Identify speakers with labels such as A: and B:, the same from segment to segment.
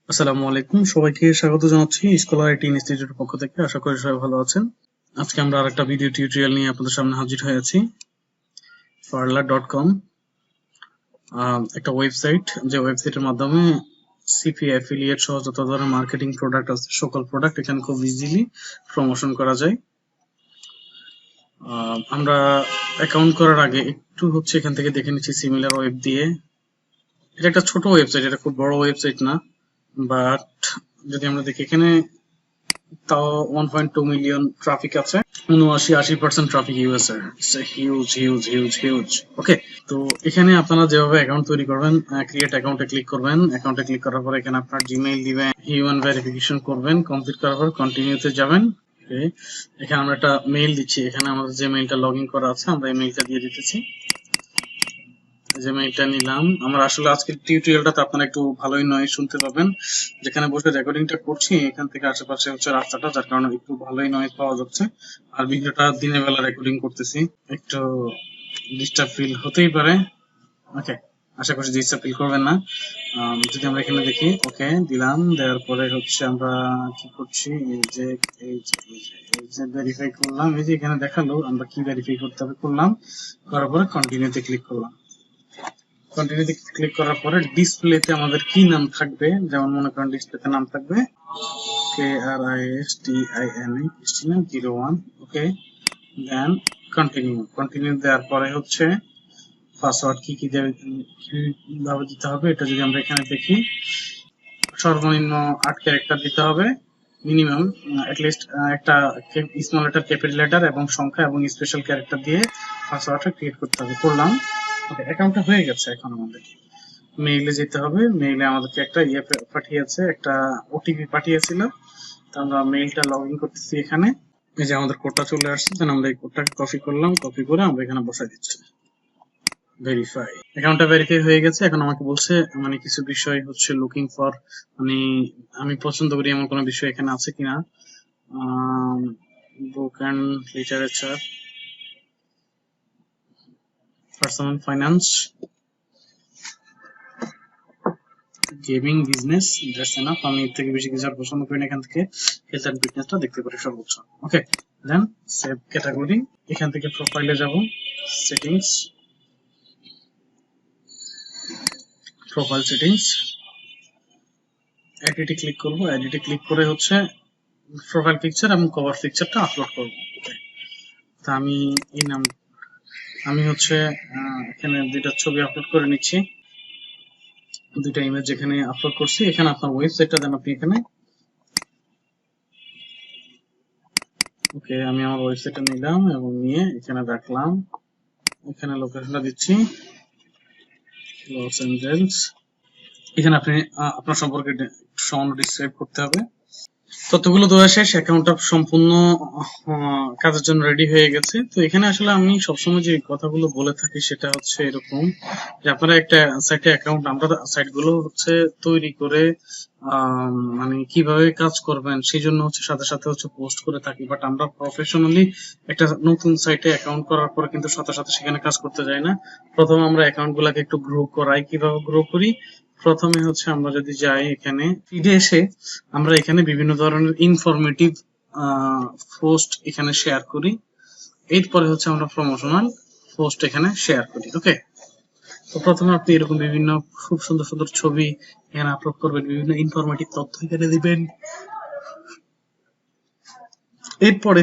A: আসসালামু আলাইকুম, সবাইকে স্বাগত জানাচ্ছি স্কলার আইটি ইনস্টিটিউটের পক্ষ থেকে। আশা করি সবাই ভালো আছেন। আজকে আমরা আরেকটা ভিডিও টিউটোরিয়াল নিয়ে আপনাদের সামনে হাজির হয়েছি। farla.com একটা ওয়েবসাইট, যে ওয়েবসাইটের মাধ্যমে সিপিএ অ্যাফিলিয়েট সহ যত ধরনের মার্কেটিং প্রোডাক্ট আছে সকল প্রোডাক্ট এখানে খুব ইজিলি প্রমোশন করা যায়। আমরা অ্যাকাউন্ট করার আগে একটু এখান থেকে দেখে নিচ্ছি সিমিলার ওয়েব দিয়ে। এটা একটা ছোট ওয়েবসাইট, এটা খুব বড় ওয়েবসাইট না, বাট যদি আমরা দেখি এখানে তাও 1.2 মিলিয়ন ট্রাফিক আছে, 79-80% ট্রাফিক ইউএস এর। Huge huge huge huge. Okay, তো এখানে আপনারা যেভাবে অ্যাকাউন্ট তৈরি করবেন, ক্রিয়েট অ্যাকাউন্টে ক্লিক করবেন। অ্যাকাউন্টে ক্লিক করার পর এখানে আপনার জিমেইল দিবেন, হিউম্যান ভেরিফিকেশন করবেন, কমপ্লিট করার পর কন্টিনিউতে যাবেন। ওকে, এখানে আমরা একটা মেইল দিচ্ছি, এখানে আমাদের যে মেইলটা লগ ইন করা আছে আমরা এই মেইলটা দিয়ে দিতেছি। যে মেইলটা নিলাম, আমরা আসলে আজকের টিউটোরিয়ালটাতে আপনারা একটু ভালোই নয় শুনতে পাবেন। যেখানে বসে রেকর্ডিংটা করছি এখান থেকে আশেপাশে রাস্তাটা, যার কারণে একটু ভালোই নয়েজ পাওয়া যাচ্ছে। আর ভিডিওটা দিনের বেলা রেকর্ডিং করতেছি, একটু ডিস্টার্ব ফিল হতেই পারে। ওকে, আশা করছি ডিস্টার্ব ফিল করবেন না। যদি আমরা এখানে দেখি, ওকে দিলাম, দেওয়ার পরে আমরা কি করছি, এই যে ভেরিফাই করলাম, এই যে এখানে দেখালো আমরা কি ভেরিফাই করতে হবে, করলাম, করার পরে কন্টিনিউতে ক্লিক করলাম। কন্টিনিউতে ক্লিক করার পরে ডিসপ্লেতে আমাদের কি নাম থাকবে, যেমন মনে করেন ডিসপ্লেতে নাম থাকবে KRISTINA01। ওকে, দেন কন্টিনিউ দেওয়ার পরে পাসওয়ার্ড কিভাবে দিতে হবে, এটা যদি আমরা এখানে দেখি, সর্বনিম্ন 8 ক্যারেক্টার দিতে হবে, মিনিমাম অ্যাটলিস্ট একটা স্মল লেটার, ক্যাপিটাল লেটার এবং সংখ্যা এবং স্পেশাল ক্যারেক্টার দিয়ে পাসওয়ার্ডটা ক্রিয়েট করতে হবে। করলাম, ওকে, অ্যাকাউন্টটা হয়ে গেছে। এখন আমাদের মেইলে যেতে হবে। মেইলে আমাদেরকে একটা পাঠিয়েছে, একটা ওটিপি পাঠিয়েছিল। তো আমরা মেইলটা লগ ইন করতেছি। এখানে এই যে আমাদের কোডটা চলে আসছে, দেন আমরা এই কোডটাকে কপি করলাম, কপি করে আমরা এখানে বসাই দিচ্ছি। ভেরিফাই, অ্যাকাউন্টটা ভেরিফাই হয়ে গেছে। এখন আমাকে বলছে মানে কিছু বিষয় লুকিং ফর, মানে আমি পছন্দ করি এমন কোনো বিষয় এখানে আছে কিনা। Book and literature, personal finance, gaming, business, that's enough. আমি এর থেকে বেশি কিছু আর পছন্দ করি না। এখান থেকে হেলথ এন্ড ফিটনেসটা দেখতে পারি সর্বোচ্চ। ওকে, দেন সেভ ক্যাটাগরি। এখান থেকে প্রোফাইলে যাব, সেটিংস, প্রোফাইল সেটিংস, এডিটে ক্লিক করব। এডিটে ক্লিক করে প্রোফাইল পিকচার এবং কভার পিকচারটা আপলোড করব। তা আমি এই নাম, আমি এখানে দুইটা ছবি আপলোড করে নিচ্ছি, দুইটা ইমেজ এখানে আপলোড করছি। এখানে আপনার ওয়েবসাইটটা দেন আপনি এখানে। ওকে, আমি আমার ওয়েবসাইটটা নিলাম এবং নিয়ে এখানে রাখলাম। এখানে লোকেশনটা দিচ্ছি লস অ্যাঞ্জেলস। এখানে আপনি আপনার সম্পর্কে সামান্য ডিসক্রাইব করতে হবে। ততগুলো দেওয়া শেষ, অ্যাকাউন্টটা সম্পূর্ণ কাজের জন্য রেডি হয়ে গেছে। তো এখানে আসলে আমি সবসময় যে কথাগুলো বলে থাকি সেটা এরকম যে আপনারা একটা সাইটে অ্যাকাউন্ট, আমরা সাইটগুলো তৈরি করে মানে কিভাবে কাজ করবেন সেই জন্য সাথে সাথে পোস্ট করে থাকি। বাট আমরা প্রফেশনালি একটা নতুন সাইটে অ্যাকাউন্ট করার পরে কিন্তু সাথে সাথে সেখানে কাজ করতে যাই না। প্রথমে আমরা অ্যাকাউন্ট গুলাকে একটু গ্রো করাই। কিভাবে গ্রো করি, প্রথমে আমরা যদি যাই এখানে ফিডে এসে আমরা এখানে বিভিন্ন ধরনের ইনফরমেটিভ পোস্ট এখানে শেয়ার করি। এরপরে আমরা প্রমোশনাল পোস্ট এখানে শেয়ার করি। ওকে, তো প্রথমে আপনি এরকম বিভিন্ন খুব সুন্দর সুন্দর ছবি এখানে আপলোড করবেন, বিভিন্ন ইনফরমেটিভ তথ্য এখানে দিবেন। এরপরে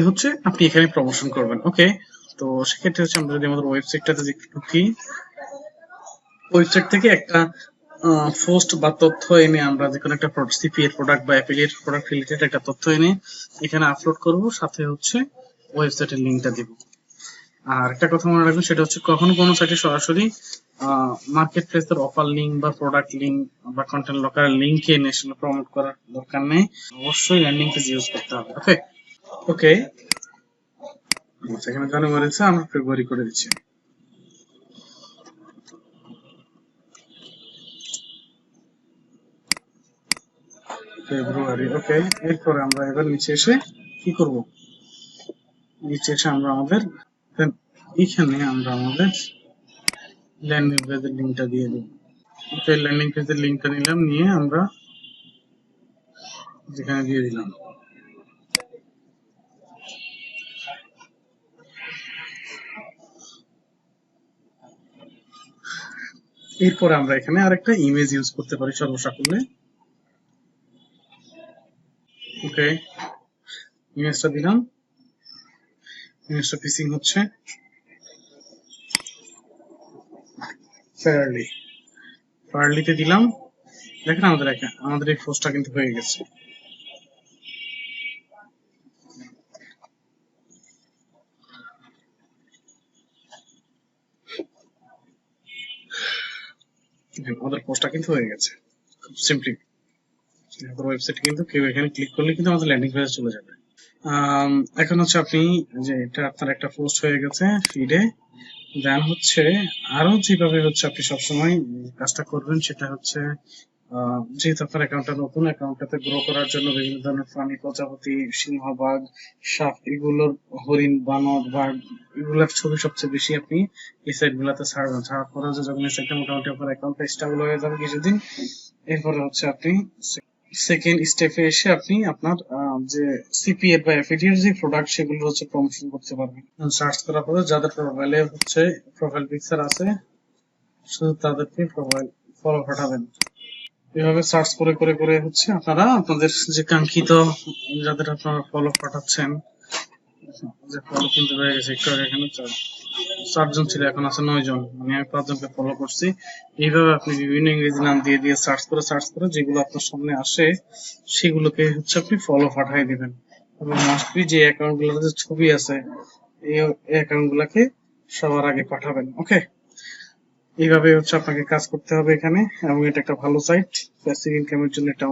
A: আপনি এখানে প্রমোশন করবেন। ওকে, তো সেক্ষেত্রে আমরা যদি আমাদের ওয়েবসাইটটাতে ঢুকি, ওয়েবসাইট থেকে একটা পোস্ট বা তথ্য এনে আমরা যে কোনো একটা সিপিএ প্রোডাক্ট বা অ্যাফিলিয়েট প্রোডাক্ট রিলেটেড একটা তথ্য এনে এখানে আপলোড করব, সাথে ওয়েবসাইটের লিংকটা দেব। আর একটা কথা মনে রাখবেন, সেটা কখনো কোনো সাইটে সরাসরি মার্কেট প্লেসের অফার লিংক বা প্রোডাক্ট লিংক বা কন্টেন্ট লকার লিংক এনে সেগুলো প্রমোট করার দরকার নেই। অবশ্যই ল্যান্ডিং পেজ ইউজ করতে হবে। ওকে ওকে, এখানে জানুয়ারি আছে, আমরা ফেব্রুয়ারি করে দিচ্ছি। ফেব্রুয়ারি। ওকে, এরপরে আমরা এবার নিচে এসে কি করব, নিচে এসে আমরা আমাদের এখানে আমাদের ল্যান্ডিং পেজের লিংকটা দিয়ে দেব। ওকে, ল্যান্ডিং পেজের লিংকটা নিলাম, নিয়ে আমরা যেখানে দিয়ে দিলাম। এরপরে আমরা এখানে আরেকটা ইমেজ ইউজ করতে পারি সর্বসাকুল্যে। ওকে, ইমেজটা দিলাম, ইমেজটা পিসিং হচ্ছে। ফায়ারলিতে দিলাম, দেখেন আমাদের এই পোস্টটা কিন্তু হয়ে গেছে। আমাদের পোস্টটা কিন্তু হয়ে গেছে খুব সিম্পলি। আমাদের ওয়েবসাইট কিন্তু কেউ এখানে ক্লিক করলে কিন্তু আমাদের ল্যান্ডিং পেজে চলে যাবে। এখন হচ্ছে আপনি যে এটা আপনার একটা পোস্ট হয়ে গেছে ফিডে, দেন হচ্ছে আরো যেভাবে হচ্ছে আপনি সবসময় কাজটা করবেন সেটা হচ্ছে যেহেতু আপনার অ্যাকাউন্টটা নতুন, অ্যাকাউন্টটাতে গ্রো করার জন্য বিভিন্ন ধরনের প্রাণী, প্রজাপতি, সিংহবাগ, সাপ, এগুলোর হরিণ, বানর, বাঘ, এগুলোর ছবি সবচেয়ে বেশি আপনি এই সাইট গুলাতে ছাড়বেন। ছাড়ার পরে যখন এই সাইটটা মোটামুটি আপনার অ্যাকাউন্টটা স্টেবল হয়ে যাবে কিছুদিন, এরপরে হচ্ছে আপনি সেকেন্ড স্টেপে এসে আপনি আপনার যে সিপিএ বা এফিলিয়েট যে প্রোডাক্ট সেগুলো হচ্ছে প্রমোশন করতে পারবেন। সার্চ করার পরে যাদের প্রোফাইলে হচ্ছে প্রোফাইল পিকচার আছে শুধু তাদেরকে প্রোফাইল ফলো পাঠাবেন। এভাবে সার্চ করে করে করে হচ্ছে আপনারা আপনাদের যে কাঙ্ক্ষিত যাদের আপনারা ফলো পাঠাচ্ছেন, যে ফলো কিন্তু হয়ে গেছে একটু আগে, এখানে 4 জন ছিল, এখন আছে 9 জন, মানে আমি 5 জনকে ফলো করছি। এইভাবে আপনি বিভিন্ন ইংরেজি নাম দিয়ে দিয়ে সার্চ করে যেগুলো আপনার সামনে আসে সেগুলোকে হচ্ছে আপনি ফলো পাঠিয়ে দিবেন। এবং মাস্টবি যে অ্যাকাউন্ট গুলোতে ছবি আছে এই অ্যাকাউন্ট গুলাকে সবার আগে পাঠাবেন। ওকে, এইভাবে হচ্ছে আপনাকে কাজ করতে হবে এখানে। এবং এটা একটা ভালো সাইট, প্যাসিভ ইনকামের জন্য এটা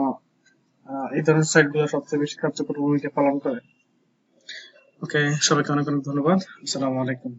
A: এই ধরনের সাইট গুলো সবচেয়ে বেশি কার্যকর ভূমিকা পালন করে। ওকে, সবাইকে অনেক অনেক ধন্যবাদ। আসসালামু আলাইকুম।